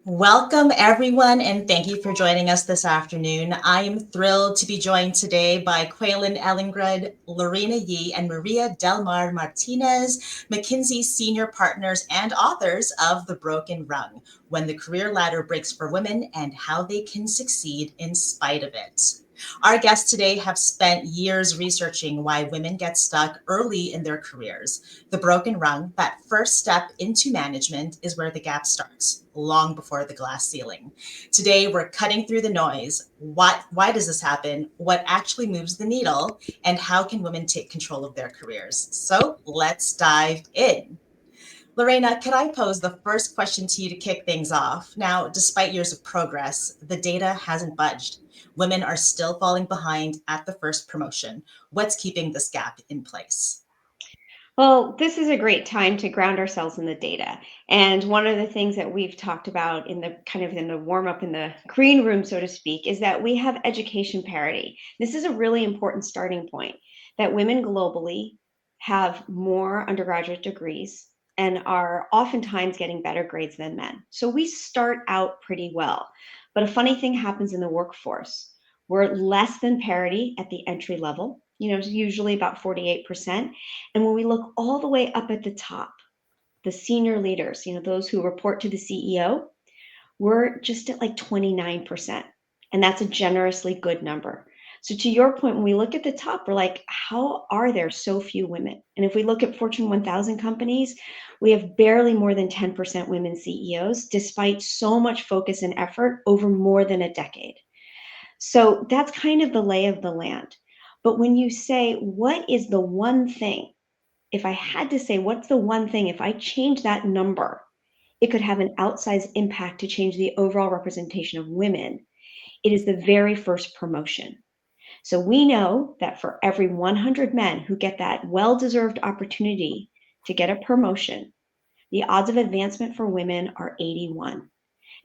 Welcome, everyone, and thank you for joining us this afternoon. I am thrilled to be joined today by Kweilin Ellingrud, Lareina Yee, and María del Mar Martínez, McKinsey's senior partners and authors of The Broken Rung, When the Career Ladder Breaks for Women and How They Can Succeed in Spite of It. Our guests today have spent years researching why women get stuck early in their careers. The broken rung, that first step into management, is where the gap starts, long before the glass ceiling. Today, we're cutting through the noise. Why does this happen? What actually moves the needle? And how can women take control of their careers? So let's dive in. Lareina, could I pose the first question to you to kick things off? Now, despite years of progress, the data hasn't budged. Women are still falling behind at the first promotion. What's keeping this gap in place? Well, this is a great time to ground ourselves in the data. And one of the things that we've talked about in the warm up in the green room, so to speak, is that we have education parity. This is a really important starting point that women globally have more undergraduate degrees and are oftentimes getting better grades than men. So we start out pretty well. But a funny thing happens in the workforce. We're less than parity at the entry level, usually about 48%. And when we look all the way up at the top, the senior leaders, those who report to the CEO, we're just at like 29%. And that's a generously good number. So to your point, when we look at the top, we're like, how are there so few women? And if we look at Fortune 1000 companies, we have barely more than 10% women CEOs, despite so much focus and effort over more than a decade. So that's kind of the lay of the land. But when you say, what is the one thing? If I had to say, what's the one thing, if I change that number, it could have an outsized impact to change the overall representation of women, it is the very first promotion. So we know that for every 100 men who get that well-deserved opportunity to get a promotion, the odds of advancement for women are 81.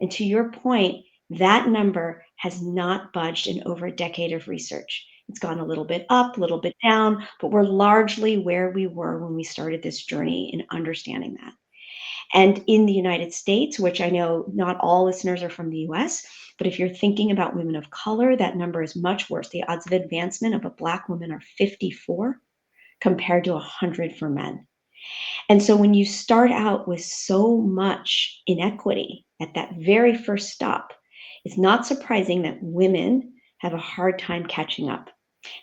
And to your point, that number has not budged in over a decade of research. It's gone a little bit up, a little bit down, but we're largely where we were when we started this journey in understanding that. And in the United States, which I know not all listeners are from the US, but if you're thinking about women of color, that number is much worse. The odds of advancement of a Black woman are 54 compared to 100 for men. And so when you start out with so much inequity at that very first stop, it's not surprising that women have a hard time catching up.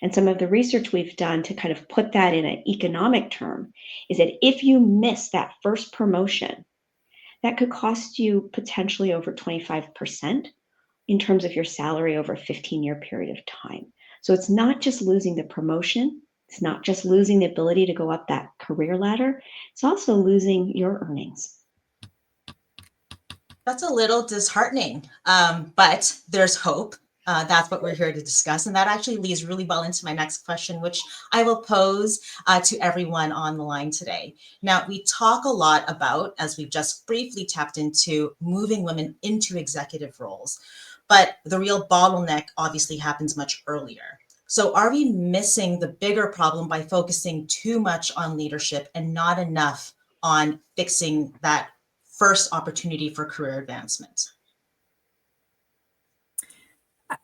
And some of the research we've done to kind of put that in an economic term is that if you miss that first promotion, that could cost you potentially over 25% in terms of your salary over a 15-year period of time. So it's not just losing the promotion, it's not just losing the ability to go up that career ladder, it's also losing your earnings. That's a little disheartening, but there's hope. That's what we're here to discuss. And that actually leads really well into my next question, which I will pose to everyone on the line today. Now, we talk a lot about, as we've just briefly tapped into, moving women into executive roles. But the real bottleneck obviously happens much earlier. So are we missing the bigger problem by focusing too much on leadership and not enough on fixing that first opportunity for career advancement?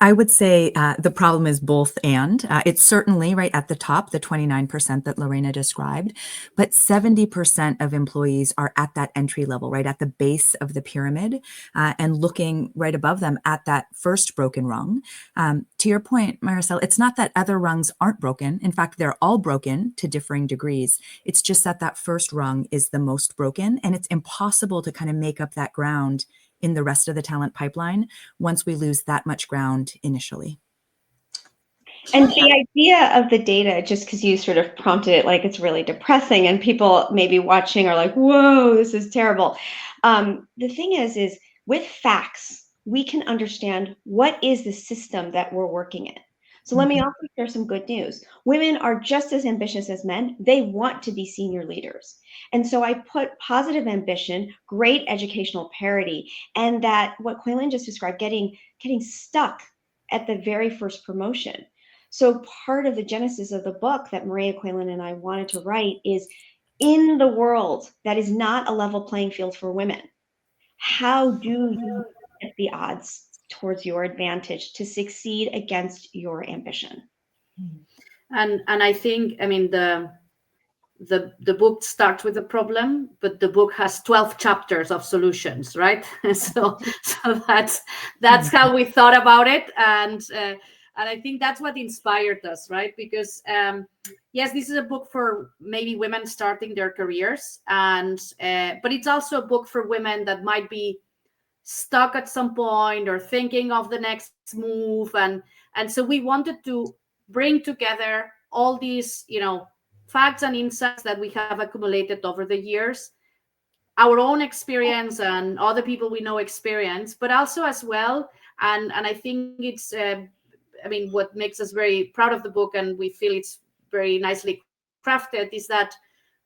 I would say the problem is both and. It's certainly right at the top, the 29% that Lareina described, but 70% of employees are at that entry level, right at the base of the pyramid, and looking right above them at that first broken rung. To your point, Maricel, it's not that other rungs aren't broken. In fact, they're all broken to differing degrees. It's just that that first rung is the most broken, and it's impossible to kind of make up that ground in the rest of the talent pipeline once we lose that much ground initially. And the idea of the data, just because you sort of prompted it like it's really depressing and people maybe watching are like, whoa, this is terrible. The thing is with facts, we can understand what is the system that we're working in. So let me also share some good news. Women are just as ambitious as men. They want to be senior leaders. And so I put positive ambition, great educational parity, and that what Kweilin just described, getting stuck at the very first promotion. So part of the genesis of the book that Maria, Kweilin, and I wanted to write is in the world that is not a level playing field for women. How do you get the odds towards your advantage to succeed against your ambition? And I think, I mean, the book starts with a problem, but the book has 12 chapters of solutions, right? so that's how we thought about it, and I think that's what inspired us, right? Because yes, this is a book for maybe women starting their careers, and but it's also a book for women that might be stuck at some point or thinking of the next move, and so we wanted to bring together all these, facts and insights that we have accumulated over the years, our own experience and other people we know experience, but also as well, and I think it's I mean, what makes us very proud of the book, and we feel it's very nicely crafted, is that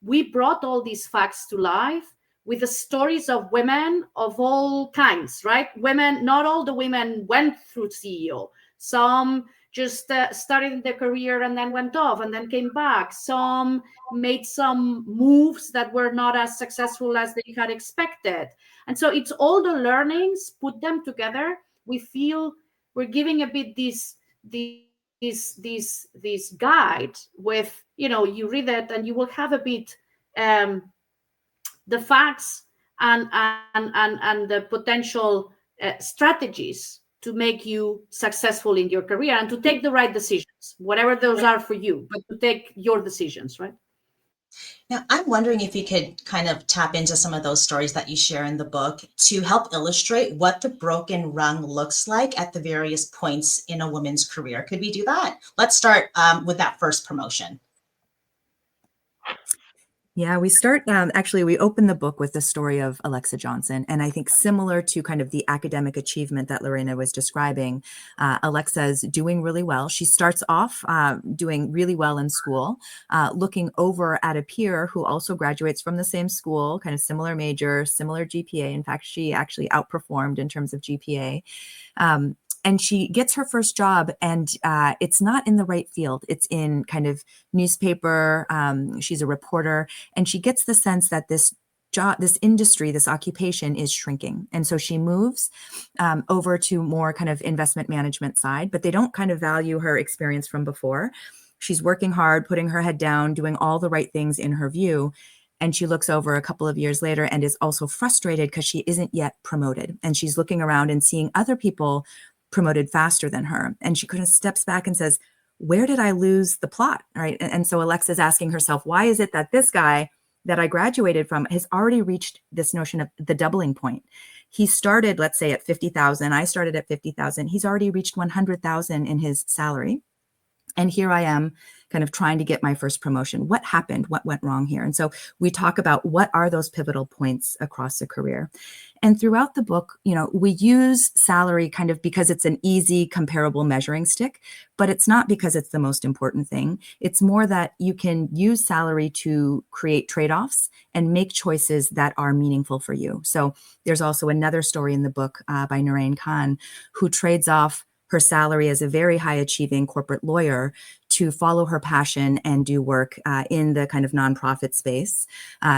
we brought all these facts to life with the stories of women of all kinds, right? Women, not all the women went through CEO. Some just started their career and then went off and then came back. Some made some moves that were not as successful as they had expected. And so it's all the learnings, put them together. We feel we're giving a bit this guide with, you read it and you will have a bit the facts and the potential strategies to make you successful in your career and to take the right decisions, whatever those are for you, but to take your decisions, right? Now, I'm wondering if you could kind of tap into some of those stories that you share in the book to help illustrate what the broken rung looks like at the various points in a woman's career. Could we do that? Let's start with that first promotion. Yeah, we start, actually, we open the book with the story of Alexa Johnson. And I think similar to kind of the academic achievement that Lareina was describing, Alexa's doing really well. She starts off doing really well in school, looking over at a peer who also graduates from the same school, kind of similar major, similar GPA. In fact, she actually outperformed in terms of GPA. And she gets her first job, and it's not in the right field. It's in kind of newspaper. She's a reporter, and she gets the sense that this job, this industry, this occupation is shrinking. And so she moves over to more kind of investment management side, but they don't kind of value her experience from before. She's working hard, putting her head down, doing all the right things in her view. And she looks over a couple of years later and is also frustrated because she isn't yet promoted. And she's looking around and seeing other people promoted faster than her. And she kind of steps back and says, where did I lose the plot? Right. And so Alexa's asking herself, why is it that this guy that I graduated from has already reached this notion of the doubling point? He started, let's say, at 50,000. I started at 50,000. He's already reached 100,000 in his salary. And here I am kind of trying to get my first promotion. What happened? What went wrong here? And so we talk about what are those pivotal points across a career. And throughout the book, we use salary kind of because it's an easy comparable measuring stick, but it's not because it's the most important thing. It's more that you can use salary to create trade-offs and make choices that are meaningful for you. So there's also another story in the book by Narain Khan, who trades off her salary as a very high achieving corporate lawyer to follow her passion and do work in the kind of nonprofit space.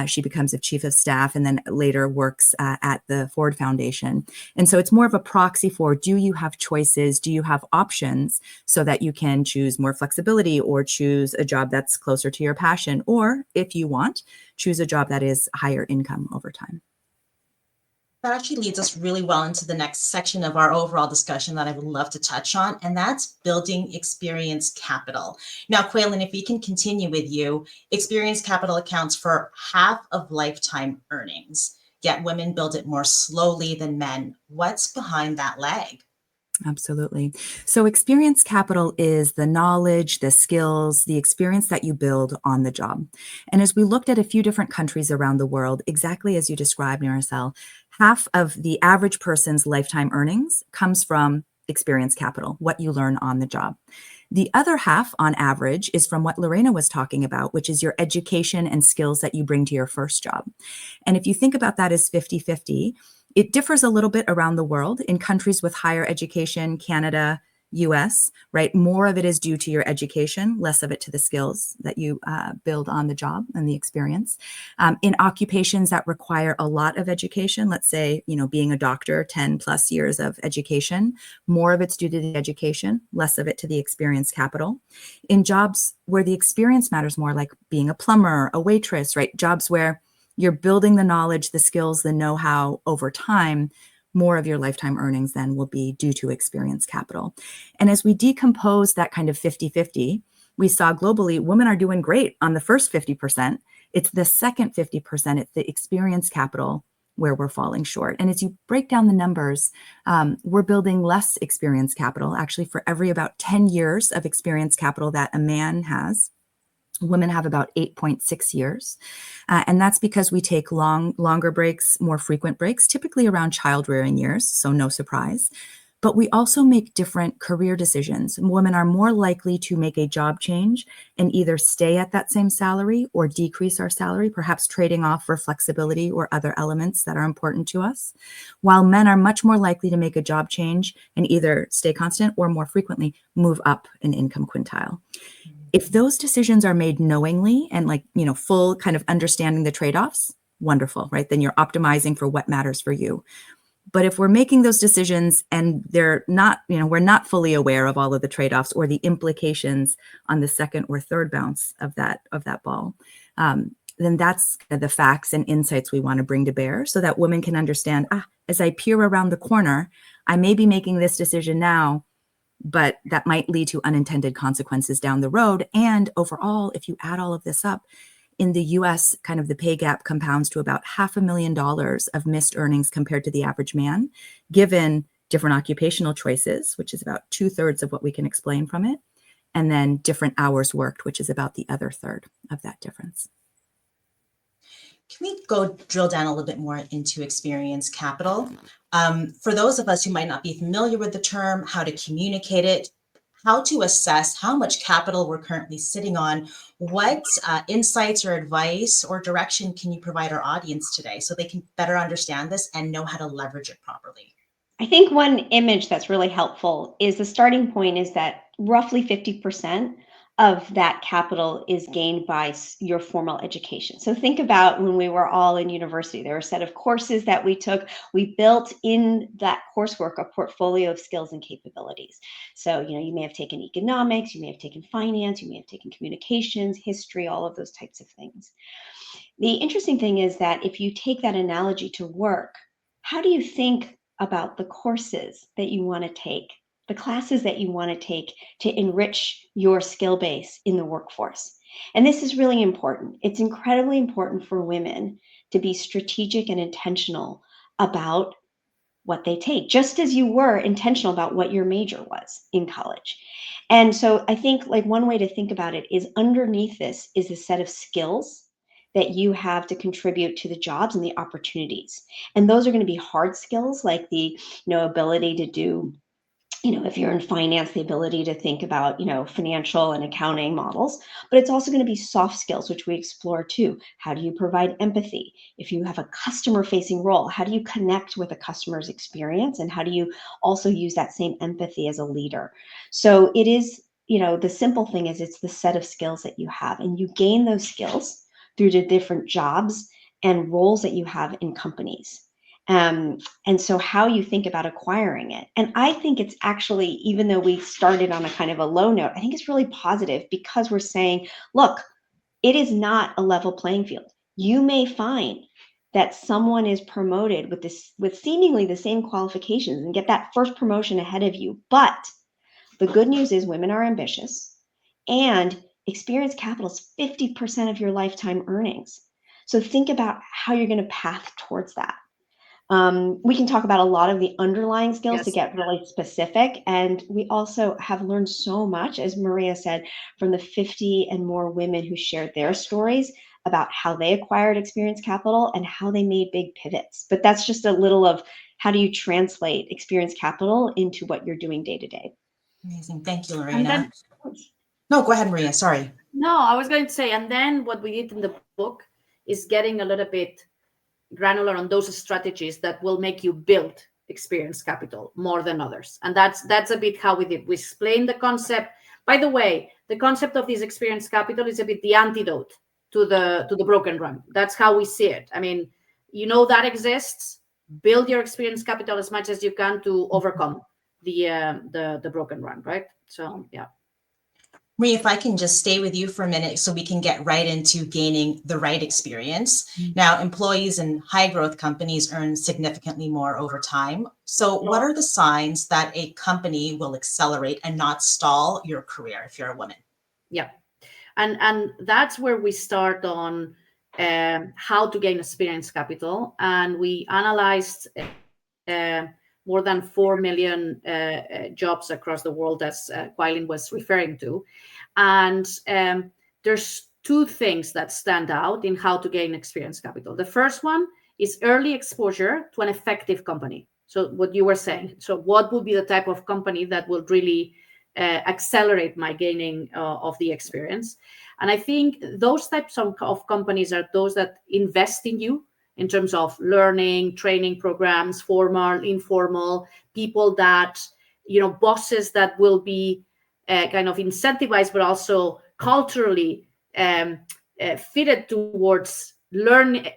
She becomes a chief of staff and then later works at the Ford Foundation. And so it's more of a proxy for, do you have choices? Do you have options so that you can choose more flexibility or choose a job that's closer to your passion? Or if you want, choose a job that is higher income over time. That actually leads us really well into the next section of our overall discussion that I would love to touch on, and that's building experience capital. Now, Kweilin, if we can continue with you, experience capital accounts for half of lifetime earnings, yet women build it more slowly than men. What's behind that lag? Absolutely. So experience capital is the knowledge, the skills, the experience that you build on the job. And as we looked at a few different countries around the world, exactly as you described, Maricel, half of the average person's lifetime earnings comes from experience capital, what you learn on the job. The other half, on average, is from what Lareina was talking about, which is your education and skills that you bring to your first job. And if you think about that as 50-50, it differs a little bit around the world. In countries with higher education, Canada, US, right? More of it is due to your education, less of it to the skills that you build on the job and the experience. In occupations that require a lot of education, let's say, being a doctor, 10 plus years of education, more of it's due to the education, less of it to the experience capital. In jobs where the experience matters more, like being a plumber, a waitress, right? Jobs where you're building the knowledge, the skills, the know-how over time, more of your lifetime earnings then will be due to experience capital. And as we decompose that kind of 50-50, we saw globally, women are doing great on the first 50%. It's the second 50%, it's the experience capital where we're falling short. And as you break down the numbers, we're building less experience capital. Actually, for every about 10 years of experience capital that a man has, women have about 8.6 years. And that's because we take longer breaks, more frequent breaks, typically around child rearing years, so no surprise. But we also make different career decisions. Women are more likely to make a job change and either stay at that same salary or decrease our salary, perhaps trading off for flexibility or other elements that are important to us, while men are much more likely to make a job change and either stay constant or more frequently move up an income quintile. If those decisions are made knowingly and full kind of understanding the trade-offs, wonderful, right? Then you're optimizing for what matters for you. But if we're making those decisions and they're not, we're not fully aware of all of the trade-offs or the implications on the second or third bounce of that ball, then that's the facts and insights we want to bring to bear so that women can understand, as I peer around the corner, I may be making this decision now, but that might lead to unintended consequences down the road. And overall, if you add all of this up, in the US, kind of the pay gap compounds to about $500,000 of missed earnings compared to the average man, given different occupational choices, which is about 2/3 of what we can explain from it, and then different hours worked, which is about the other third of that difference. Can we go drill down a little bit more into experience capital? For those of us who might not be familiar with the term, how to communicate it, how to assess how much capital we're currently sitting on, what insights or advice or direction can you provide our audience today so they can better understand this and know how to leverage it properly? I think one image that's really helpful is the starting point is that roughly 50% of that capital is gained by your formal education. So think about when we were all in university, there were a set of courses that we took. We built in that coursework a portfolio of skills and capabilities. So, you may have taken economics, you may have taken finance, you may have taken communications, history, all of those types of things. The interesting thing is that if you take that analogy to work, how do you think about the courses that you want to take, the classes that you want to take to enrich your skill base in the workforce? And this is really important. It's incredibly important for women to be strategic and intentional about what they take, just as you were intentional about what your major was in college. And so I think one way to think about it is underneath this is a set of skills that you have to contribute to the jobs and the opportunities. And those are going to be hard skills like the ability to do, if you're in finance, the ability to think about, financial and accounting models, but it's also going to be soft skills, which we explore too. How do you provide empathy? If you have a customer facing role, how do you connect with a customer's experience? And how do you also use that same empathy as a leader? So it is, the simple thing is it's the set of skills that you have, and you gain those skills through the different jobs and roles that you have in companies. And so how you think about acquiring it. And I think it's actually, even though we started on a kind of a low note, I think it's really positive because we're saying, look, it is not a level playing field. You may find that someone is promoted with seemingly the same qualifications and get that first promotion ahead of you. But the good news is women are ambitious, and experience capital is 50% of your lifetime earnings. So think about how you're going to path towards that. We can talk about a lot of the underlying skills to get really specific. And we also have learned so much, as Maria said, from the 50 and more women who shared their stories about how they acquired experience capital and how they made big pivots. But that's just a little of how do you translate experience capital into what you're doing day to day. Amazing. Thank you, Lareina. No, go ahead, Maria. Sorry. No, I was going to say, and then what we did in the book is getting a little bit granular on those strategies that will make you build experience capital more than others. And that's a bit how we did. We explained the concept. By the way, the concept of this experience capital is a bit the antidote to the broken rung. That's how we see it. I mean, you know that exists. Build your experience capital as much as you can to overcome the broken rung, right? So yeah. Maria, if I can just stay with you for a minute so we can get right into gaining the right experience. Now, employees in high growth companies earn significantly more over time. So what are the signs that a company will accelerate and not stall your career if you're a woman? Yeah. And that's where we start on how to gain experience capital. And we analyzed more than 4 million jobs across the world, as Kweilin was referring to. And there's two things that stand out in how to gain experience capital. The first one is early exposure to an effective company. So what you were saying. So what would be the type of company that will really accelerate my gaining of the experience? And I think those types of companies are those that invest in you in terms of learning, training programs, formal, informal, people that, bosses that will be kind of incentivized, but also culturally fitted towards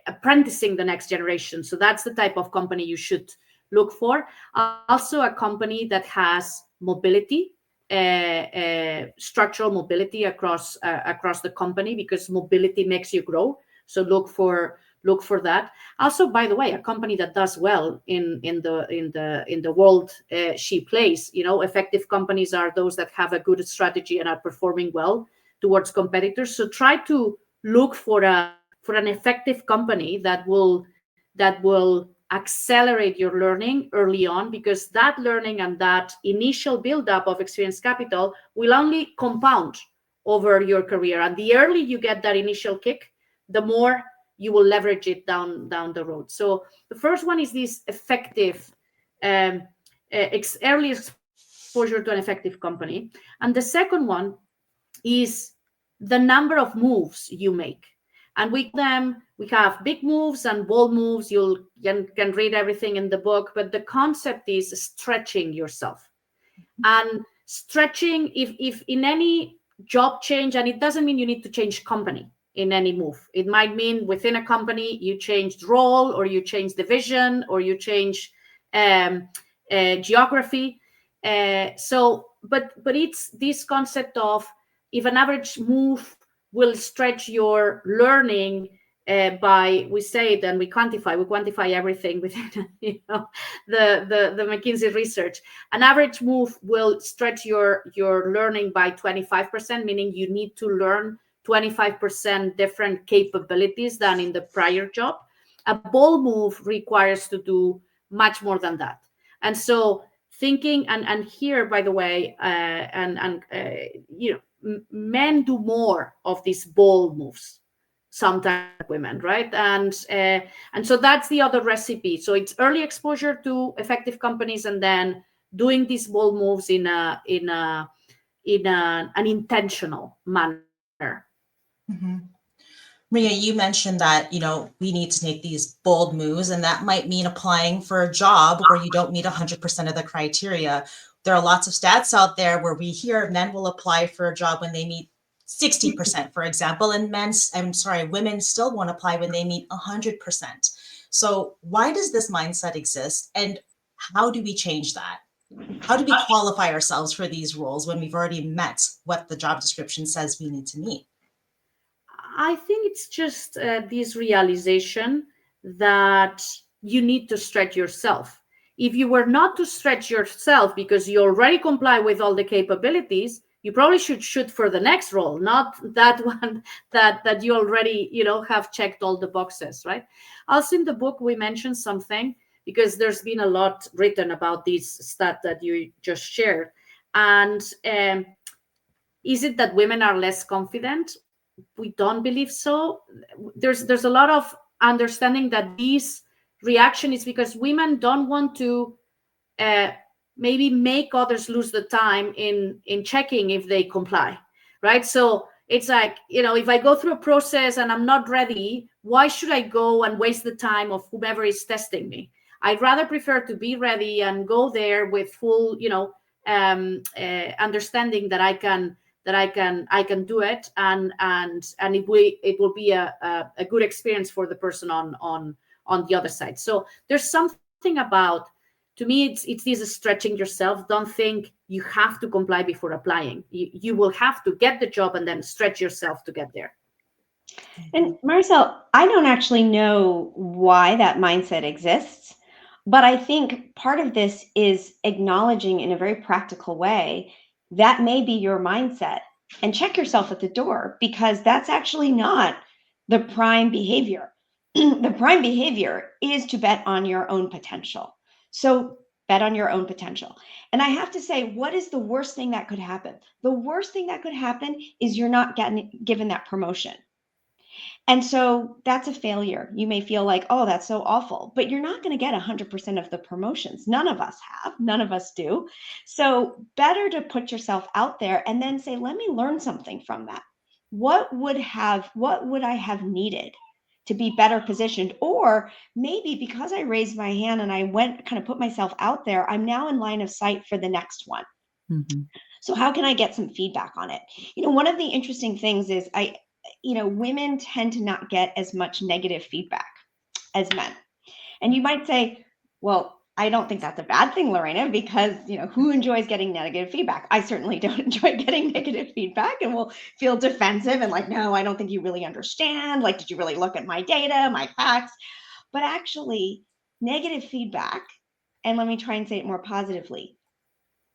apprenticing the next generation. So that's the type of company you should look for. Also a company that has mobility, structural mobility across the company, because mobility makes you grow. So look for that. Also, by the way, a company that does well in the world she plays. Effective companies are those that have a good strategy and are performing well towards competitors. So try to look for an effective company that will accelerate your learning early on, because that learning and that initial buildup of experience capital will only compound over your career. And the early you get that initial kick, the more you will leverage it down the road. So the first one is this effective, early exposure to an effective company. And the second one is the number of moves you make. And we have big moves and bold moves. You can read everything in the book, but the concept is stretching yourself. And stretching, if in any job change, and it doesn't mean you need to change company in any move. It might mean within a company you changed role, or you change division, or you change geography. But it's this concept of, if an average move will stretch your learning by, we say it and we quantify everything within the McKinsey research. An average move will stretch your learning by 25%, meaning you need to learn 25% different capabilities than in the prior job. A bold move requires to do much more than that. And so thinking, and here, by the way, men do more of these bold moves, sometimes women, right? And so that's the other recipe. So it's early exposure to effective companies, and then doing these bold moves in an intentional manner. Mm-hmm. Maria, you mentioned that, we need to make these bold moves, and that might mean applying for a job where you don't meet 100% of the criteria. There are lots of stats out there where we hear men will apply for a job when they meet 60%, for example, and women still won't apply when they meet 100%. So why does this mindset exist, and how do we change that? How do we qualify ourselves for these roles when we've already met what the job description says we need to meet? I think it's just this realization that you need to stretch yourself. If you were not to stretch yourself because you already comply with all the capabilities, you probably should shoot for the next role, not that one that you already, have checked all the boxes, right? Also in the book, we mentioned something, because there's been a lot written about this stat that you just shared. And is it that women are less confident? We don't believe so. There's a lot of understanding that this reaction is because women don't want to maybe make others lose the time in checking if they comply, right? So it's like, if I go through a process and I'm not ready, why should I go and waste the time of whomever is testing me? I'd rather prefer to be ready and go there with full, understanding that I can do it, and it will be a good experience for the person on the other side. So there's something about, to me, it's this stretching yourself. Don't think you have to comply before applying. You will have to get the job and then stretch yourself to get there. And Maricel, I don't actually know why that mindset exists, but I think part of this is acknowledging in a very practical way that may be your mindset, and check yourself at the door, because that's actually not the prime behavior. The prime behavior is to bet on your own potential. So bet on your own potential. And I have to say, what is the worst thing that could happen? The worst thing that could happen is you're not given that promotion. And so that's a failure. You may feel like, oh, that's so awful, but you're not going to get 100% of the promotions. None of us have, none of us do. So better to put yourself out there and then say, let me learn something from that. What would I have needed to be better positioned? Or maybe because I raised my hand and I went kind of put myself out there, I'm now in line of sight for the next one. Mm-hmm. So how can I get some feedback on it? One of the interesting things is women tend to not get as much negative feedback as men. And you might say, well, I don't think that's a bad thing, Lareina, because, who enjoys getting negative feedback? I certainly don't enjoy getting negative feedback, and will feel defensive and like, no, I don't think you really understand. Like, did you really look at my data, my facts? But actually, negative feedback, and let me try and say it more positively,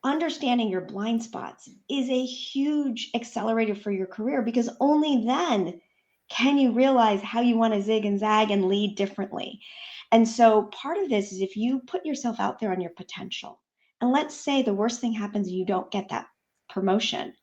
understanding your blind spots is a huge accelerator for your career, because only then can you realize how you want to zig and zag and lead differently. And so part of this is if you put yourself out there on your potential, and let's say the worst thing happens and you don't get that promotion,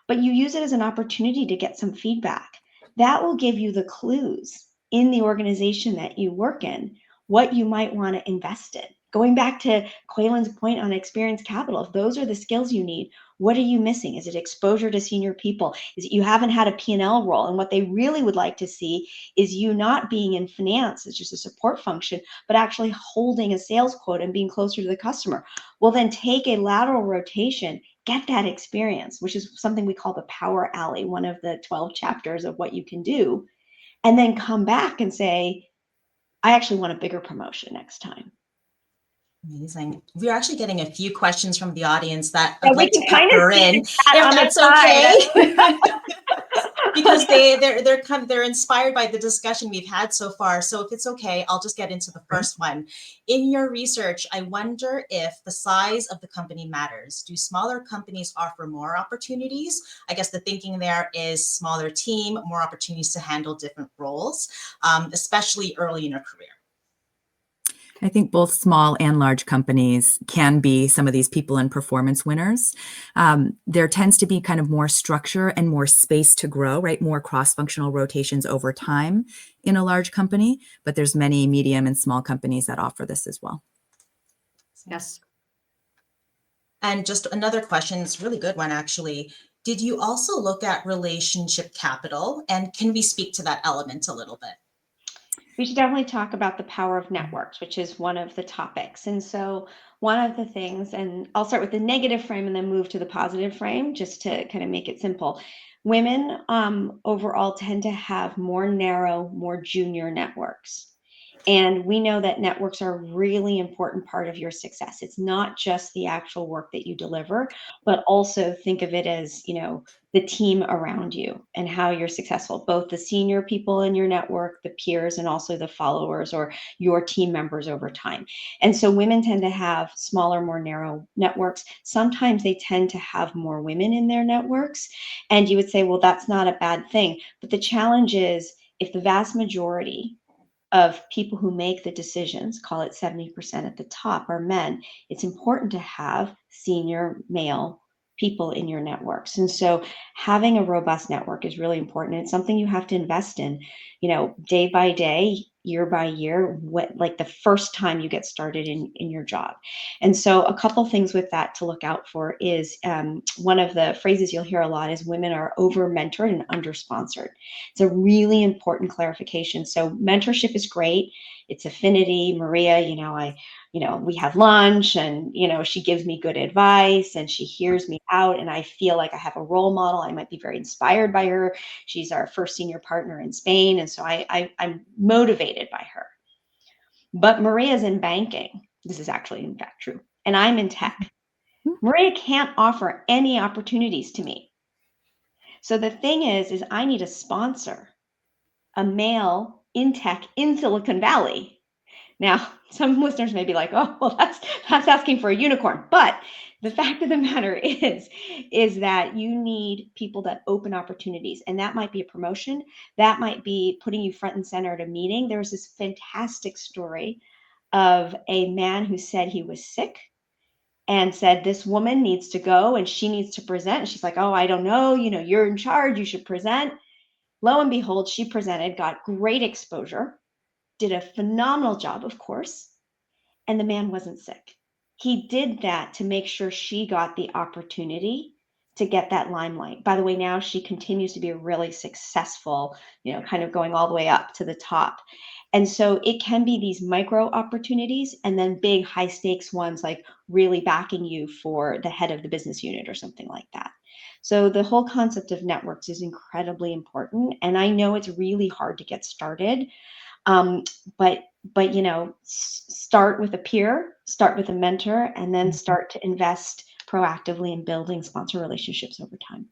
but you use it as an opportunity to get some feedback, that will give you the clues in the organization that you work in, what you might want to invest in. Going back to Kweilin's point on experience capital, if those are the skills you need, what are you missing? Is it exposure to senior people? Is it you haven't had a P&L role? And what they really would like to see is you not being in finance as just a support function, but actually holding a sales quota and being closer to the customer. Well, then take a lateral rotation, get that experience, which is something we call the power alley, one of the 12 chapters of what you can do, and then come back and say, I actually want a bigger promotion next time. Amazing. We're actually getting a few questions from the audience that Yeah, I'd like to pepper in, if that's okay. Because they're inspired by the discussion we've had so far. So if it's okay, I'll just get into the first one. In your research, I wonder if the size of the company matters. Do smaller companies offer more opportunities? I guess the thinking there is smaller team, more opportunities to handle different roles, especially early in your career. I think both small and large companies can be some of these people and performance winners. There tends to be kind of more structure and more space to grow, right? More cross-functional rotations over time in a large company, but there's many medium and small companies that offer this as well. Yes. And just another question, it's a really good one, actually. Did you also look at relationship capital? And can we speak to that element a little bit? We should definitely talk about the power of networks, which is one of the topics. And so one of the things, and I'll start with the negative frame and then move to the positive frame, just to kind of make it simple. Women overall tend to have more narrow, more junior networks. And we know that networks are a really important part of your success. It's not just the actual work that you deliver, but also think of it as, the team around you and how you're successful, both the senior people in your network, the peers, and also the followers or your team members over time. And so women tend to have smaller, more narrow networks. Sometimes they tend to have more women in their networks. And you would say, well, that's not a bad thing. But the challenge is if the vast majority of people who make the decisions, call it 70% at the top, are men, it's important to have senior male people in your networks. And so having a robust network is really important. It's something you have to invest in, day by day, year by year, like the first time you get started in your job. And so a couple things with that to look out for is one of the phrases you'll hear a lot is women are over mentored and under sponsored. It's a really important clarification. So mentorship is great. it's affinity. Maria, we have lunch, and, she gives me good advice, and she hears me out, and I feel like I have a role model. I might be very inspired by her. She's our first senior partner in Spain. And so I'm motivated by her. But Maria's in banking. This is actually, in fact, true. And I'm in tech. Maria can't offer any opportunities to me. So the thing is I need a sponsor, a male in tech in Silicon Valley. Now, some listeners may be like, oh, well, that's asking for a unicorn. But the fact of the matter is that you need people that open opportunities. And that might be a promotion. That might be putting you front and center at a meeting. There was this fantastic story of a man who said he was sick and said, this woman needs to go and she needs to present. And she's like, oh, I don't know. You're in charge. You should present. Lo and behold, she presented, got great exposure, did a phenomenal job, of course. And the man wasn't sick. He did that to make sure she got the opportunity to get that limelight. By the way, now she continues to be a really successful, kind of going all the way up to the top. And so it can be these micro opportunities and then big high stakes ones, like really backing you for the head of the business unit or something like that. So the whole concept of networks is incredibly important. And I know it's really hard to get started. But start with a peer, start with a mentor, and then start to invest proactively in building sponsor relationships over time.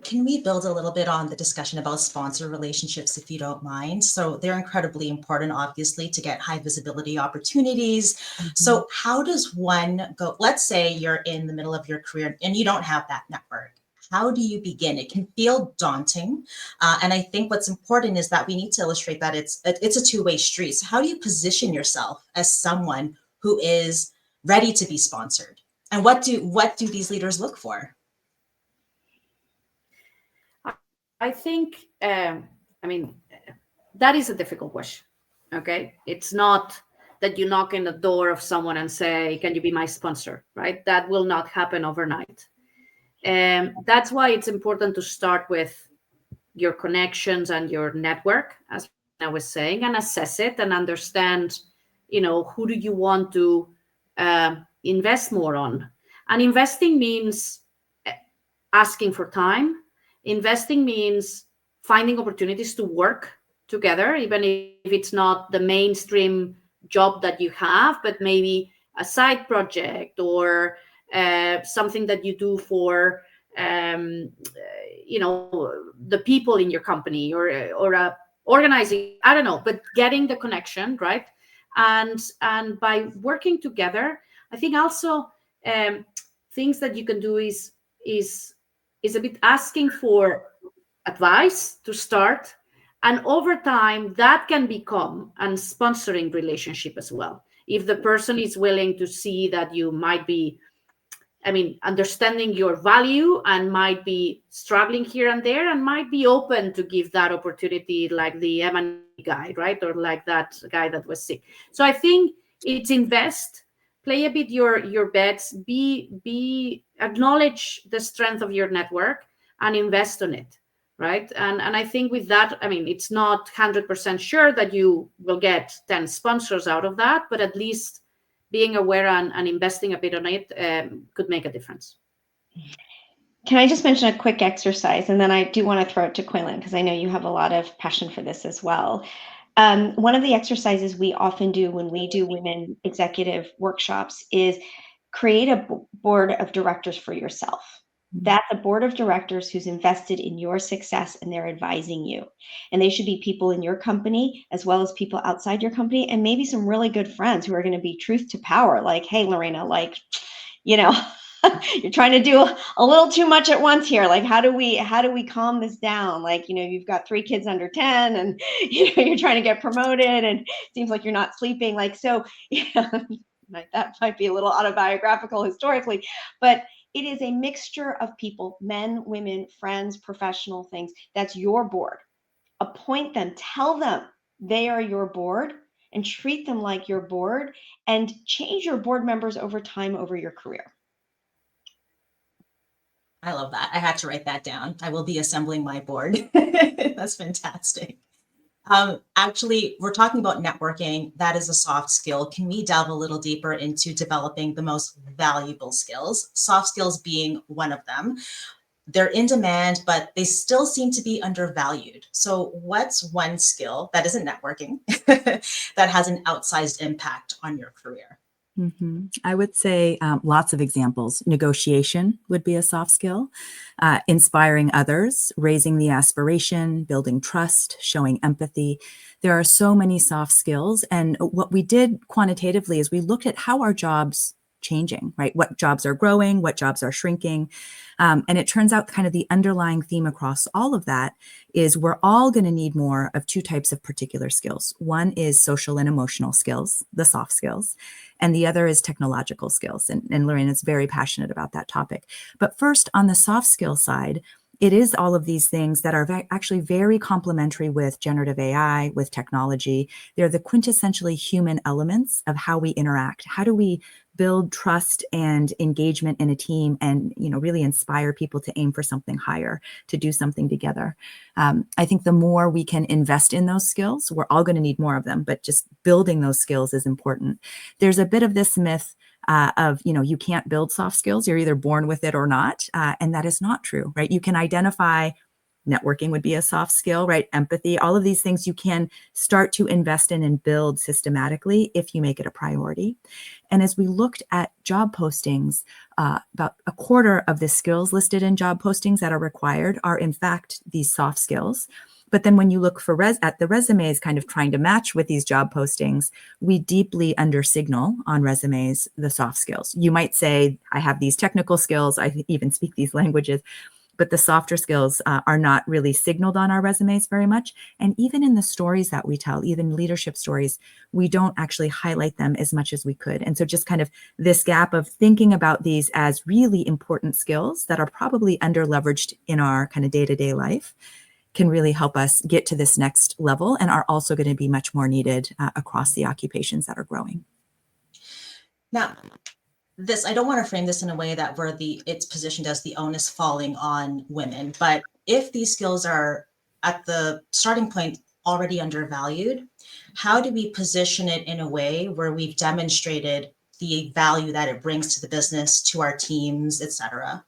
Can we build a little bit on the discussion about sponsor relationships, if you don't mind? So they're incredibly important, obviously, to get high visibility opportunities. Mm-hmm. So how does one go? Let's say you're in the middle of your career and you don't have that network. How do you begin? It can feel daunting. And I think what's important is that we need to illustrate that it's a two-way street. So how do you position yourself as someone who is ready to be sponsored? And what do these leaders look for? I think, that is a difficult question. Okay. It's not that you knock in the door of someone and say, can you be my sponsor? Right. That will not happen overnight. That's why it's important to start with your connections and your network, as I was saying, and assess it and understand, who do you want to invest more on? And investing means asking for time. Investing means finding opportunities to work together, even if it's not the mainstream job that you have, but maybe a side project or something that you do for the people in your company or organizing, I don't know, but getting the connection, right? And by working together, I think also things that you can do is a bit asking for advice to start, and over time that can become a sponsoring relationship as well, if the person is willing to see that you might be understanding your value and might be struggling here and there and might be open to give that opportunity, like the M&E guy, right? Or like that guy that was sick. So I think it's invest, play a bit your bets, be acknowledge the strength of your network and invest on it, right? And I think with that, it's not 100% sure that you will get 10 sponsors out of that, but at least being aware and investing a bit on it could make a difference. Can I just mention a quick exercise? And then I do want to throw it to Kweilin, because I know you have a lot of passion for this as well. One of the exercises we often do when we do women executive workshops is create a board of directors for yourself. That's a board of directors who's invested in your success and they're advising you. And they should be people in your company as well as people outside your company, and maybe some really good friends who are going to be truth to power. Like, hey, Lareina, you're trying to do a little too much at once here. Like, how do we calm this down? Like, you've got 3 kids under 10 and you're trying to get promoted and it seems like you're not sleeping. Like, so that might be a little autobiographical historically, but it is a mixture of people, men, women, friends, professional things. That's your board. Appoint them, tell them they are your board, and treat them like your board, and change your board members over time over your career. I love that. I had to write that down. I will be assembling my board. That's fantastic. Actually, we're talking about networking. That is a soft skill. Can we delve a little deeper into developing the most valuable skills? Soft skills being one of them. They're in demand, but they still seem to be undervalued. So what's one skill that isn't networking that has an outsized impact on your career? I would say lots of examples. Negotiation would be a soft skill, inspiring others, raising the aspiration, building trust, showing empathy. There are so many soft skills. And what we did quantitatively is we looked at how our jobs changing, right? What jobs are growing, what jobs are shrinking. And it turns out kind of the underlying theme across all of that is we're all going to need more of two types of particular skills. One is social and emotional skills, the soft skills, and the other is technological skills. And Lareina's very passionate about that topic. But first, on the soft skill side, it is all of these things that are actually very complementary with generative AI, with technology. They're the quintessentially human elements of how we interact. How do we build trust and engagement in a team and, really inspire people to aim for something higher, to do something together? I think the more we can invest in those skills, we're all going to need more of them, but just building those skills is important. There's a bit of this myth of, you can't build soft skills. You're either born with it or not. And that is not true, right? You can identify networking would be a soft skill, right? Empathy, all of these things you can start to invest in and build systematically if you make it a priority. And as we looked at job postings, about a quarter of the skills listed in job postings that are required are in fact these soft skills. But then when you look for at the resumes kind of trying to match with these job postings, we deeply under-signal on resumes the soft skills. You might say, I have these technical skills, I even speak these languages, but the softer skills are not really signaled on our resumes very much. And even in the stories that we tell, even leadership stories, we don't actually highlight them as much as we could. And so just kind of this gap of thinking about these as really important skills that are probably under-leveraged in our kind of day-to-day life can really help us get to this next level and are also going to be much more needed across the occupations that are growing. Now, I don't want to frame this in a way that it's positioned as the onus falling on women, but if these skills are at the starting point already undervalued, how do we position it in a way where we've demonstrated the value that it brings to the business, to our teams, et cetera?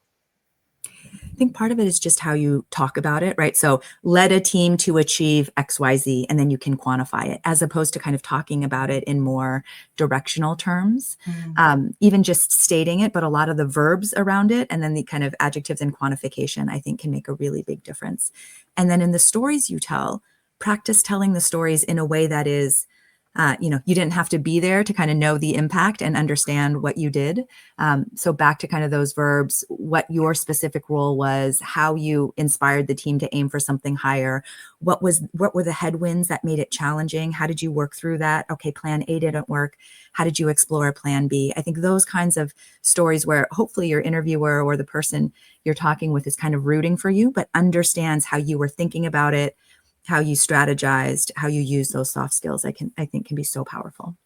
I think part of it is just how you talk about it, right? So led a team to achieve XYZ, and then you can quantify it, as opposed to kind of talking about it in more directional terms. Even just stating it, but a lot of the verbs around it, and then the kind of adjectives and quantification, I think can make a really big difference. And then in the stories you tell, practice telling the stories in a way that is, you didn't have to be there to kind of know the impact and understand what you did. So back to kind of those verbs, what your specific role was, how you inspired the team to aim for something higher. What were the headwinds that made it challenging? How did you work through that? Okay, plan A didn't work. How did you explore plan B? I think those kinds of stories where hopefully your interviewer or the person you're talking with is kind of rooting for you, but understands how you were thinking about it, how you strategized, how you use those soft skills, I think can be so powerful.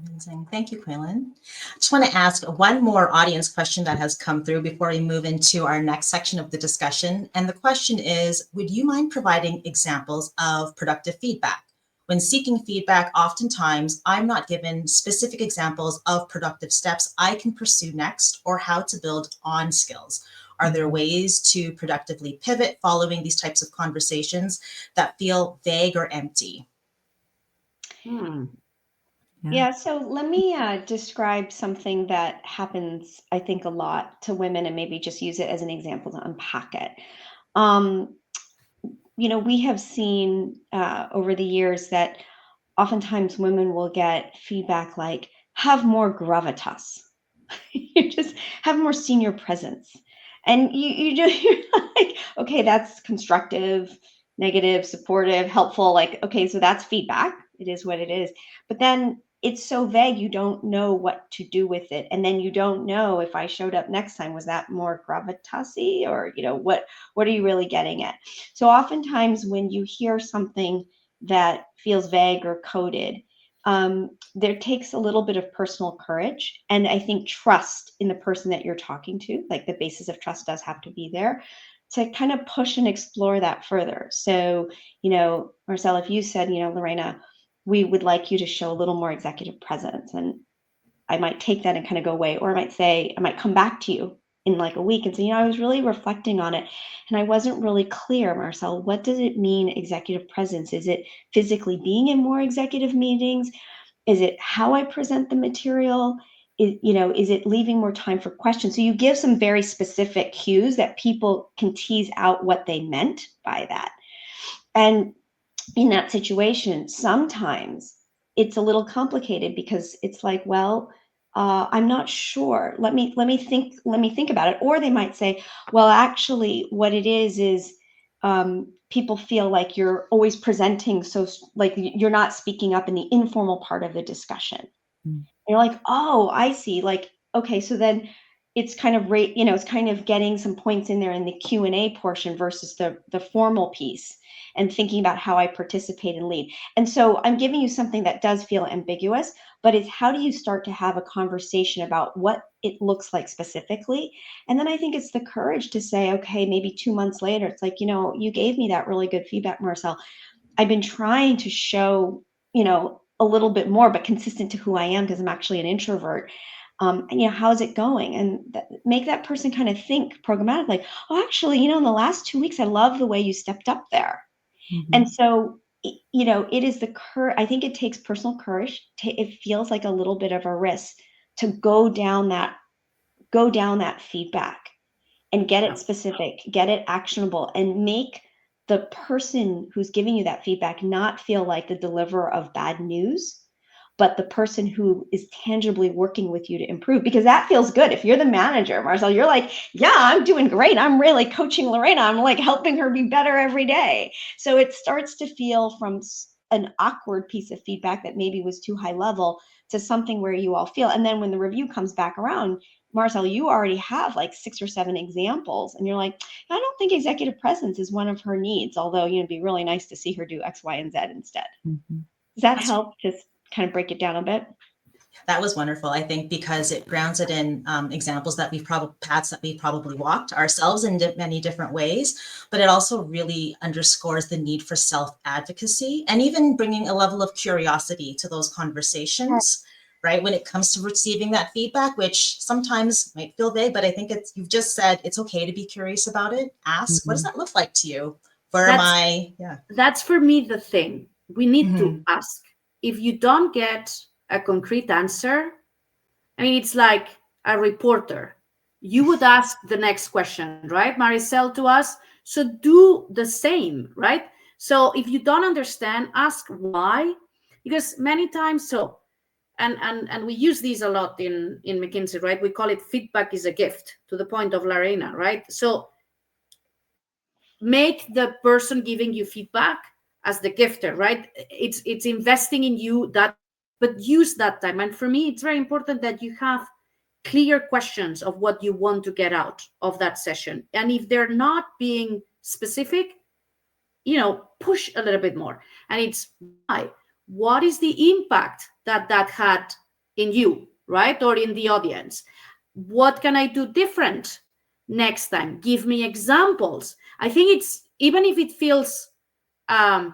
Amazing. Thank you, Kweilin. I just want to ask one more audience question that has come through before we move into our next section of the discussion. And the question is, would you mind providing examples of productive feedback? When seeking feedback, oftentimes I'm not given specific examples of productive steps I can pursue next or how to build on skills. Are there ways to productively pivot following these types of conversations that feel vague or empty? Yeah, so let me describe something that happens, I think, a lot to women and maybe just use it as an example to unpack it. We have seen over the years that oftentimes women will get feedback like, have more gravitas. You just have more senior presence. And you're like, okay, that's constructive, negative, supportive, helpful. Like, okay, so that's feedback. It is what it is. But then it's so vague, you don't know what to do with it. And then you don't know if I showed up next time, was that more gravitas-y or, what are you really getting at? So oftentimes when you hear something that feels vague or coded, there takes a little bit of personal courage. And I think trust in the person that you're talking to, like the basis of trust does have to be there, to kind of push and explore that further. So, you know, Marcel, if you said, you know, Lareina, we would like you to show a little more executive presence, and I might take that and kind of go away, or I might come back to you in like a week and say, you know, I was really reflecting on it and I wasn't really clear, Marcel, what does it mean, executive presence? Is it physically being in more executive meetings? Is it how I present the material? Is it leaving more time for questions? So you give some very specific cues that people can tease out what they meant by that. And in that situation, sometimes it's a little complicated because it's like, well, I'm not sure. Let me think about it. Or they might say, well, actually, what it is people feel like you're always presenting, so like you're not speaking up in the informal part of the discussion. Mm. You're like, oh, I see. Like, okay, so then it's kind of it's kind of getting some points in there in the Q&A portion versus the formal piece, and thinking about how I participate and lead. And so I'm giving you something that does feel ambiguous, but it's how do you start to have a conversation about what it looks like specifically? And then I think it's the courage to say, okay, maybe 2 months later, it's like, you know, you gave me that really good feedback, Marcel. I've been trying to show, you know, a little bit more, but consistent to who I am, because I'm actually an introvert. And, you know, how's it going? And make that person kind of think programmatically, oh, actually, you know, in the last 2 weeks, I love the way you stepped up there. Mm-hmm. And so, you know, it is I think it takes personal courage. It feels like a little bit of a risk to go down that feedback and get it specific, get it actionable, and make the person who's giving you that feedback not feel like the deliverer of bad news, but the person who is tangibly working with you to improve, because that feels good. If you're the manager, Marcel, you're like, yeah, I'm doing great. I'm really coaching Lareina. I'm like helping her be better every day. So it starts to feel from an awkward piece of feedback that maybe was too high level to something where you all feel. And then when the review comes back around, Marcel, you already have like 6 or 7 examples, and you're like, I don't think executive presence is one of her needs, although, you know, it'd be really nice to see her do X, Y, and Z instead. Mm-hmm. Does that help just kind of break it down a bit? That was wonderful, I think, because it grounds it in examples that paths that we probably walked ourselves in many different ways, but it also really underscores the need for self-advocacy and even bringing a level of curiosity to those conversations, right? When it comes to receiving that feedback, which sometimes might feel vague, but I think you've just said it's okay to be curious about it. Ask, mm-hmm. What does that look like to you? That's for me the thing. We need mm-hmm. to ask. If you don't get a concrete answer, I mean, it's like a reporter. You would ask the next question, right, Maricel, to us? So do the same, right? So if you don't understand, ask why, because many times, and we use these a lot in McKinsey, right? We call it feedback is a gift, to the point of Lareina, right? So make the person giving you feedback as the gifter, right? It's investing in you, that, but use that time. And for me, it's very important that you have clear questions of what you want to get out of that session. And if they're not being specific, you know, push a little bit more. And it's why. What is the impact that had in you, right? Or in the audience? What can I do different next time? Give me examples. I think it's, even if it feels a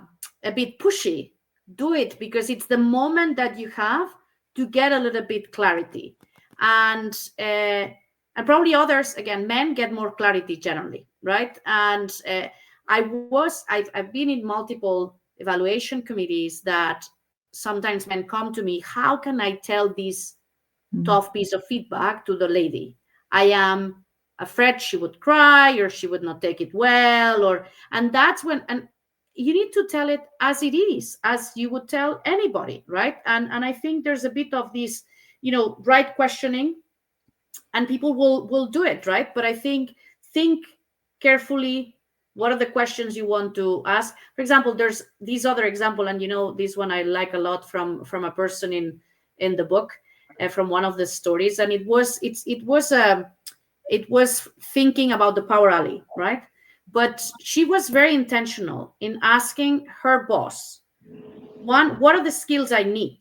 bit pushy, do it, because it's the moment that you have to get a little bit clarity. And probably others, again, men get more clarity generally, right? And I've been in multiple evaluation committees that sometimes men come to me, how can I tell this tough piece of feedback to the lady? I am afraid she would cry, or she would not take it well, and that's when, and you need to tell it as it is, as you would tell anybody, right? And I think there's a bit of this, you know, right questioning, and people will do it, right? But I think carefully, what are the questions you want to ask? For example, there's this other example, and you know, this one I like a lot from a person in the book, from one of the stories, and it was thinking about the power alley, right? But she was very intentional in asking her boss, one, what are the skills I need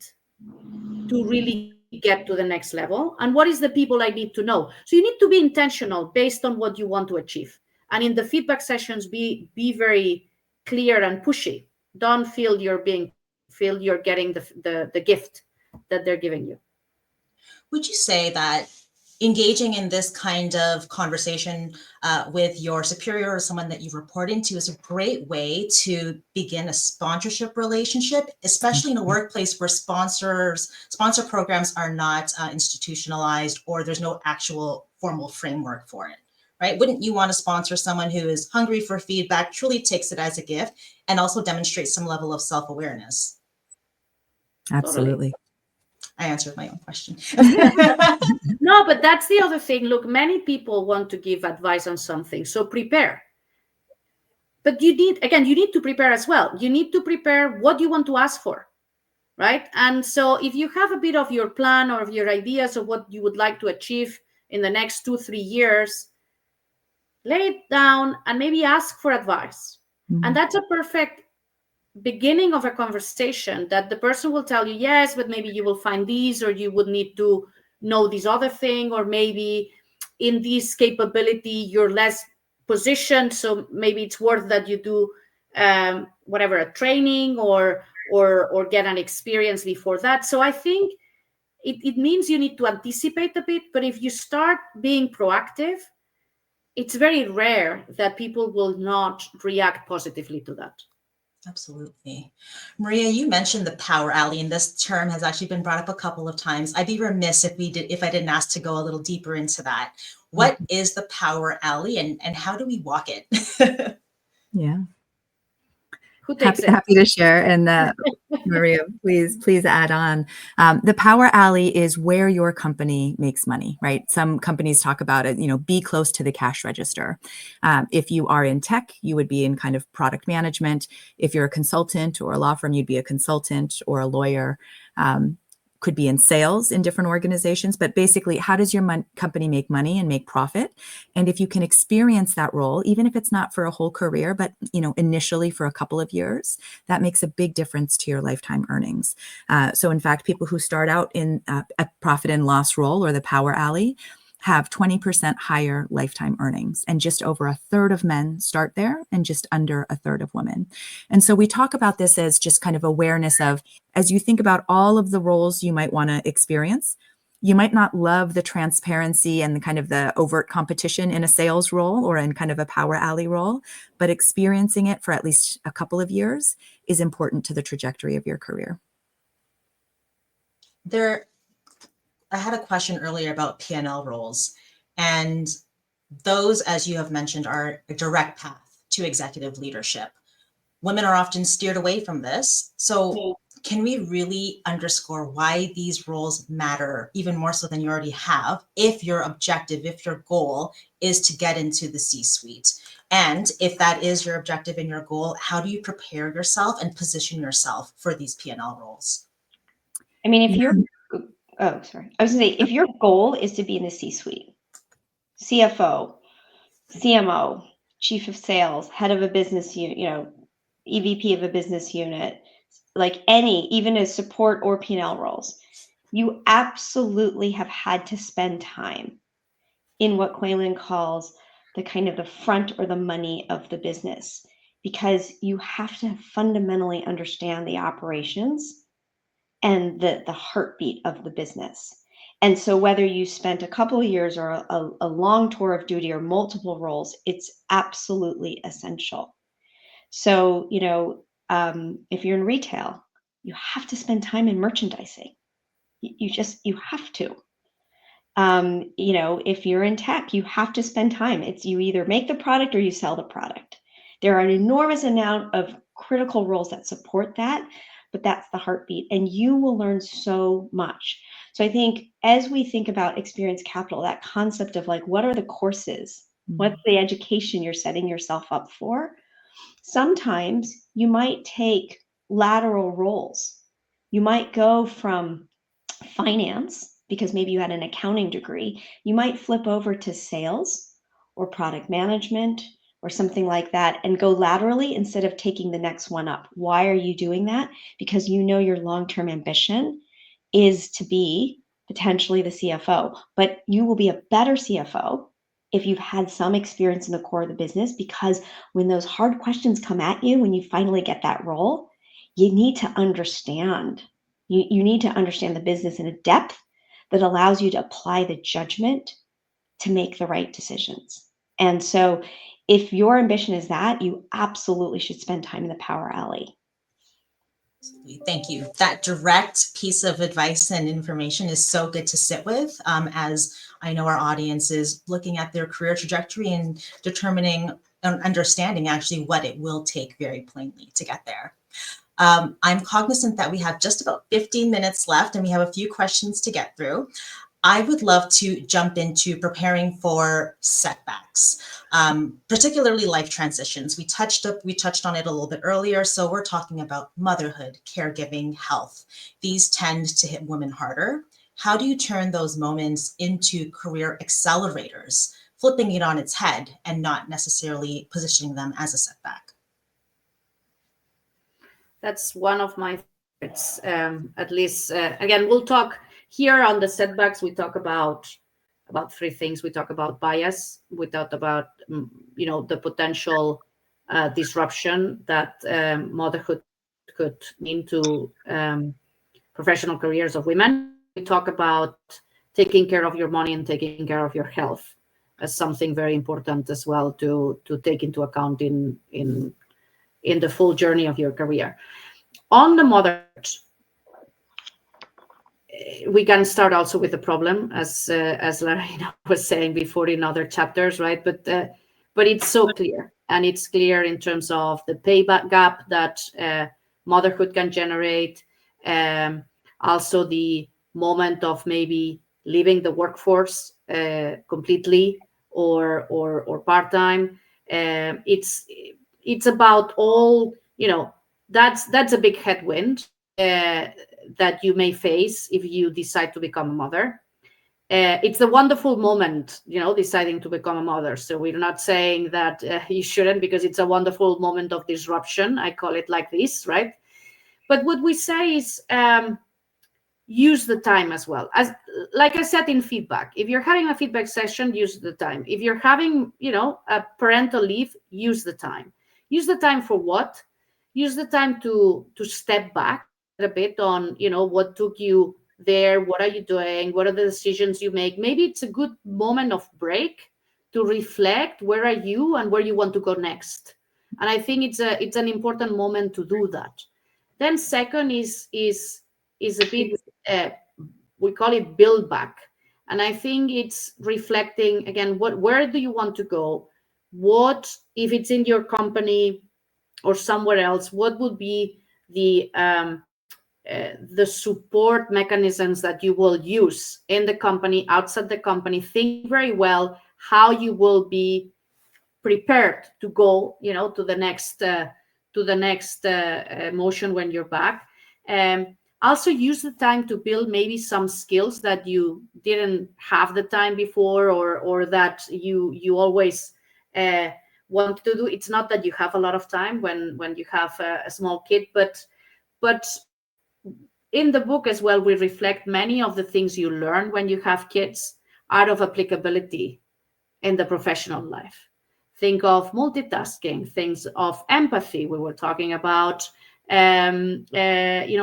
to really get to the next level? And what is the people I need to know? So you need to be intentional based on what you want to achieve. And in the feedback sessions, be very clear and pushy. Don't feel you're getting the gift that they're giving you. Would you say that engaging in this kind of conversation with your superior or someone that you report into is a great way to begin a sponsorship relationship, especially in a workplace where sponsor programs are not institutionalized, or there's no actual formal framework for it, right? Wouldn't you want to sponsor someone who is hungry for feedback, truly takes it as a gift, and also demonstrates some level of self-awareness? Absolutely. I answered my own question. No, but that's the other thing. Look, many people want to give advice on something, so prepare. But you need to prepare as well. You need to prepare what you want to ask for, right? And so if you have a bit of your plan or of your ideas of what you would like to achieve in the next 2-3 years, lay it down and maybe ask for advice. Mm-hmm. And that's a perfect beginning of a conversation that the person will tell you, yes, but maybe you will find these, or you would need to know this other thing, or maybe in this capability you're less positioned, so maybe it's worth that you do a training or get an experience before that. So I think it means you need to anticipate a bit, but if you start being proactive, it's very rare that people will not react positively to that. Absolutely. Maria, you mentioned the power alley, and this term has actually been brought up a couple of times. I'd be remiss if I didn't ask to go a little deeper into that. What is the power alley, and how do we walk it? Yeah. Who takes it? Happy to share. And Maria, please add on. The power alley is where your company makes money, right? Some companies talk about it, be close to the cash register. If you are in tech, you would be in kind of product management. If you're a consultant or a law firm, you'd be a consultant, or a lawyer. Could be in sales in different organizations, but basically, how does your company make money and make profit? And if you can experience that role, even if it's not for a whole career, but initially for a couple of years, that makes a big difference to your lifetime earnings. So in fact, people who start out in a profit and loss role, or the power alley, have 20% higher lifetime earnings, and just over a third of men start there, and just under a third of women. And so we talk about this as just kind of awareness of, as you think about all of the roles you might want to experience, you might not love the transparency and the kind of the overt competition in a sales role or in kind of a power alley role, but experiencing it for at least a couple of years is important to the trajectory of your career. I had a question earlier about P&L roles, and those, as you have mentioned, are a direct path to executive leadership. Women are often steered away from this. So can we really underscore why these roles matter even more so than you already have, if your objective, if your goal is to get into the C-suite? And if that is your objective and your goal, how do you prepare yourself and position yourself for these P&L roles? I mean, I was going to say, if your goal is to be in the C-suite, CFO, CMO, chief of sales, head of a business unit, EVP of a business unit, like even as support or P&L roles, you absolutely have had to spend time in what Kweilin calls the kind of the front or the money of the business, because you have to fundamentally understand the operations and the heartbeat of the business. And so whether you spent a couple of years or a long tour of duty or multiple roles, it's absolutely essential. So, if you're in retail, you have to spend time in merchandising. You have to. If you're in tech, you have to spend time. It's you either make the product or you sell the product. There are an enormous amount of critical roles that support that, but that's the heartbeat, and you will learn so much. So I think as we think about experience capital, that concept of like, what are the courses? What's the education you're setting yourself up for? Sometimes you might take lateral roles. You might go from finance, because maybe you had an accounting degree. You might flip over to sales or product management or something like that and go laterally instead of taking the next one up. Why are you doing that? Because your long-term ambition is to be potentially the CFO, but you will be a better CFO if you've had some experience in the core of the business, because when those hard questions come at you, when you finally get that role, you need to understand. You need to understand the business in a depth that allows you to apply the judgment to make the right decisions. And so if your ambition is that, you absolutely should spend time in the Power Alley. Thank you. That direct piece of advice and information is so good to sit with, as I know our audience is looking at their career trajectory and determining and understanding actually what it will take very plainly to get there. I'm cognizant that we have just about 15 minutes left and we have a few questions to get through. I would love to jump into preparing for setbacks, particularly life transitions. We touched on it a little bit earlier. So we're talking about motherhood, caregiving, health. These tend to hit women harder. How do you turn those moments into career accelerators, flipping it on its head and not necessarily positioning them as a setback? That's one of my favorites. At least, again, we'll talk here on the setbacks. We talk about three things. We talk about bias. We talk about the potential disruption that motherhood could mean to professional careers of women. We talk about taking care of your money and taking care of your health as something very important as well to take into account in the full journey of your career. On the motherhood, we can start also with the problem, as Lareina was saying before in other chapters, right? But it's so clear, and it's clear in terms of the payback gap that motherhood can generate. Also, the moment of maybe leaving the workforce completely or part-time. It's about all, that's a big headwind that you may face if you decide to become a mother. It's a wonderful moment, deciding to become a mother. So we're not saying that you shouldn't, because it's a wonderful moment of disruption. I call it like this, right? But what we say is use the time as well. As like I said in feedback, if you're having a feedback session, use the time. If you're having, a parental leave, use the time. Use the time for what? Use the time to step back a bit on, what took you there, what are you doing, what are the decisions you make. Maybe it's a good moment of break to reflect where are you and where you want to go next. And I think it's an important moment to do that. Then second is a bit we call it build back, and I think it's reflecting again where do you want to go, what if it's in your company or somewhere else, what would be the support mechanisms that you will use in the company, outside the company. Think very well how you will be prepared to go, to the next motion when you're back. Also use the time to build maybe some skills that you didn't have the time before, or that you always want to do. It's not that you have a lot of time when you have a small kid, but in the book as well, we reflect many of the things you learn when you have kids out of applicability in the professional life. Think of multitasking, things of empathy. We were talking about,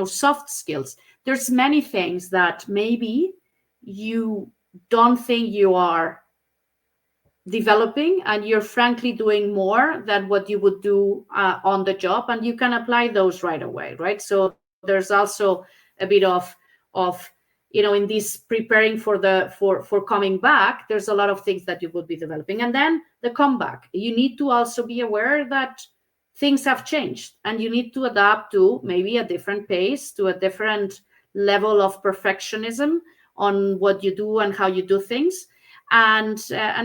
soft skills. There's many things that maybe you don't think you are developing, and you're frankly doing more than what you would do on the job, and you can apply those right away, right? So there's also a bit of in this preparing for coming back, there's a lot of things that you would be developing. And then the comeback, you need to also be aware that things have changed and you need to adapt to maybe a different pace, to a different level of perfectionism on what you do and how you do things. And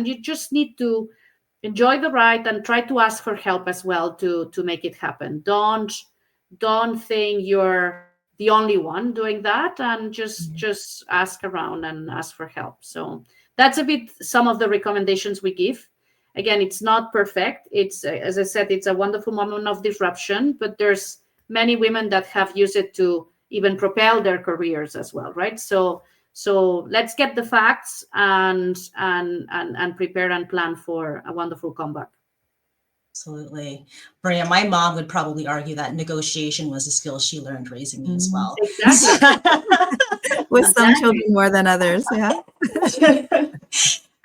you just need to enjoy the ride and try to ask for help as well to make it happen. Don't think you're the only one doing that, and just ask around and ask for help. So that's a bit some of the recommendations we give. Again, it's not perfect. It's, as I said, it's a wonderful moment of disruption, but there's many women that have used it to even propel their careers as well, right? So So let's get the facts and prepare and plan for a wonderful comeback. Absolutely. Maria, my mom would probably argue that negotiation was a skill she learned raising me as well. Exactly. With some children more than others. Yeah.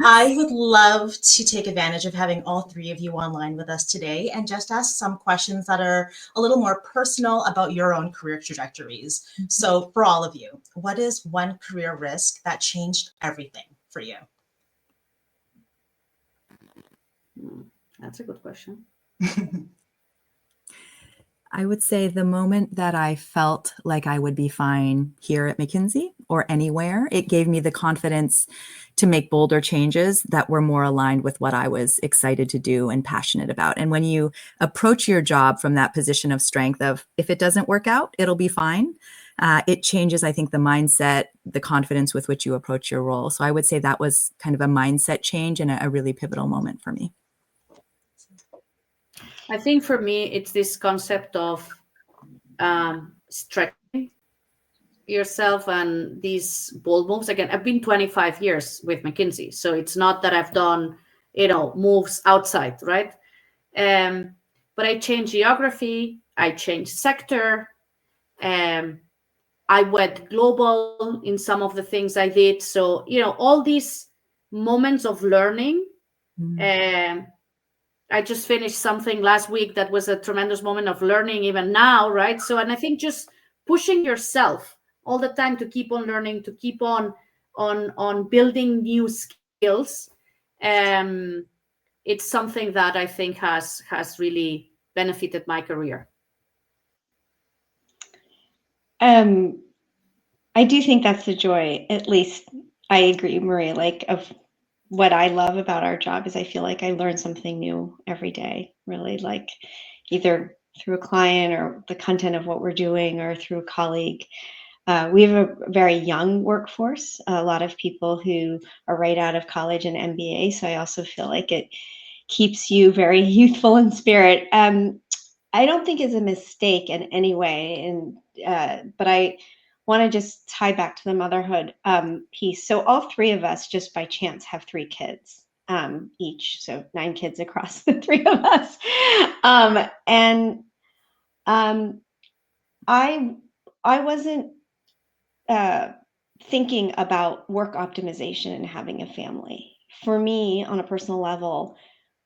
I would love to take advantage of having all three of you online with us today and just ask some questions that are a little more personal about your own career trajectories. So for all of you, what is one career risk that changed everything for you? That's a good question. I would say the moment that I felt like I would be fine here at McKinsey or anywhere, it gave me the confidence to make bolder changes that were more aligned with what I was excited to do and passionate about. And when you approach your job from that position of strength of, if it doesn't work out, it'll be fine, it changes, I think, the mindset, the confidence with which you approach your role. So I would say that was kind of a mindset change and a really pivotal moment for me. I think for me, it's this concept of stretching yourself and these bold moves. Again, I've been 25 years with McKinsey, so it's not that I've done, moves outside, right? But I changed geography, I changed sector, I went global in some of the things I did. So, all these moments of learning. I just finished something last week that was a tremendous moment of learning even now, right? So, and I think just pushing yourself all the time to keep on learning, to keep on building new skills. It's something that I think has really benefited my career. I do think that's the joy, at least I agree, Maria, of what I love about our job is I feel like I learn something new every day, really, either through a client or the content of what we're doing or through a colleague. We have a very young workforce, a lot of people who are right out of college and MBA. So I also feel like it keeps you very youthful in spirit. I don't think it's a mistake in any way, but I want to just tie back to the motherhood piece. So all three of us, just by chance, have 3 kids each, so 9 kids across the 3 of us. I wasn't thinking about work optimization and having a family. For me, on a personal level,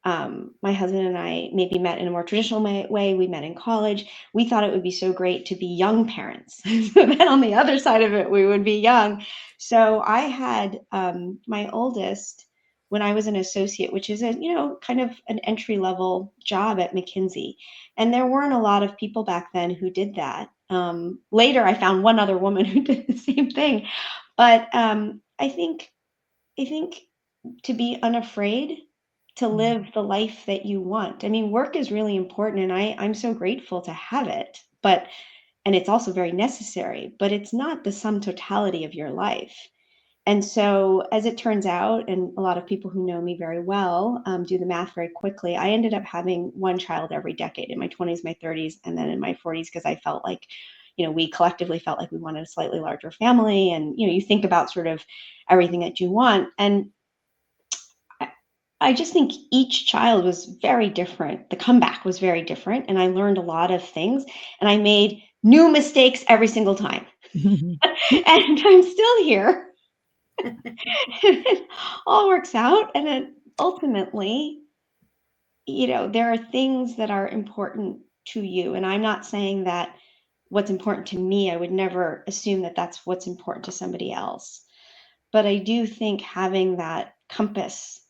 my husband and I maybe met in a more traditional way. We met in college. We thought it would be so great to be young parents. So then on the other side of it, we would be young. So I had my oldest when I was an associate, which is kind of an entry level job at McKinsey. And there weren't a lot of people back then who did that. Later, I found one other woman who did the same thing. But I think to be unafraid to live the life that you want. I mean, work is really important, and I'm so grateful to have it, and it's also very necessary, but it's not the sum totality of your life. And so as it turns out, and a lot of people who know me very well do the math very quickly, I ended up having 1 child every decade, in my 20s, my 30s, and then in my 40s, because I felt like, we collectively felt like we wanted a slightly larger family. And, you think about sort of everything that you want. And I just think each child was very different. The comeback was very different. And I learned a lot of things, and I made new mistakes every single time. And I'm still here. It all works out. And then ultimately, there are things that are important to you. And I'm not saying that what's important to me, I would never assume that that's what's important to somebody else. But I do think having that compass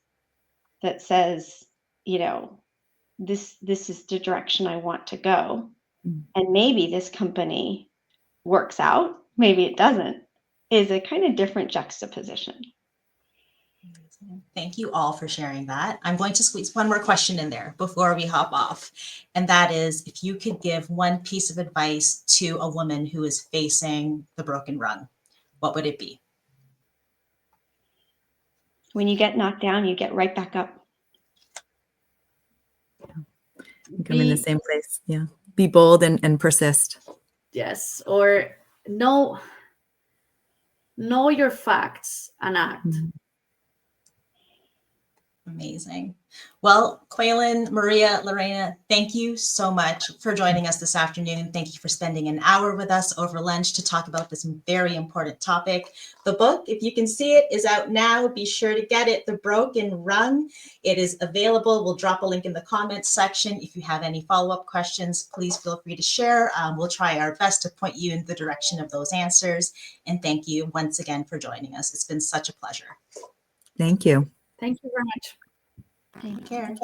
that says, this is the direction I want to go. And maybe this company works out, maybe it doesn't, is a kind of different juxtaposition. Thank you all for sharing that. I'm going to squeeze one more question in there before we hop off. And that is, if you could give one piece of advice to a woman who is facing the broken rung, what would it be? When you get knocked down, you get right back up. I'm in the same place. Yeah. Be bold and persist. Yes. Or know know your facts and act. Amazing. Well, Kweilin, Maria, Lareina, thank you so much for joining us this afternoon. Thank you for spending an hour with us over lunch to talk about this very important topic. The book, if you can see it, is out now. Be sure to get it, The Broken Rung. It is available. We'll drop a link in the comments section. If you have any follow-up questions, please feel free to share. We'll try our best to point you in the direction of those answers. And thank you once again for joining us. It's been such a pleasure. Thank you. Thank you very much. Take care.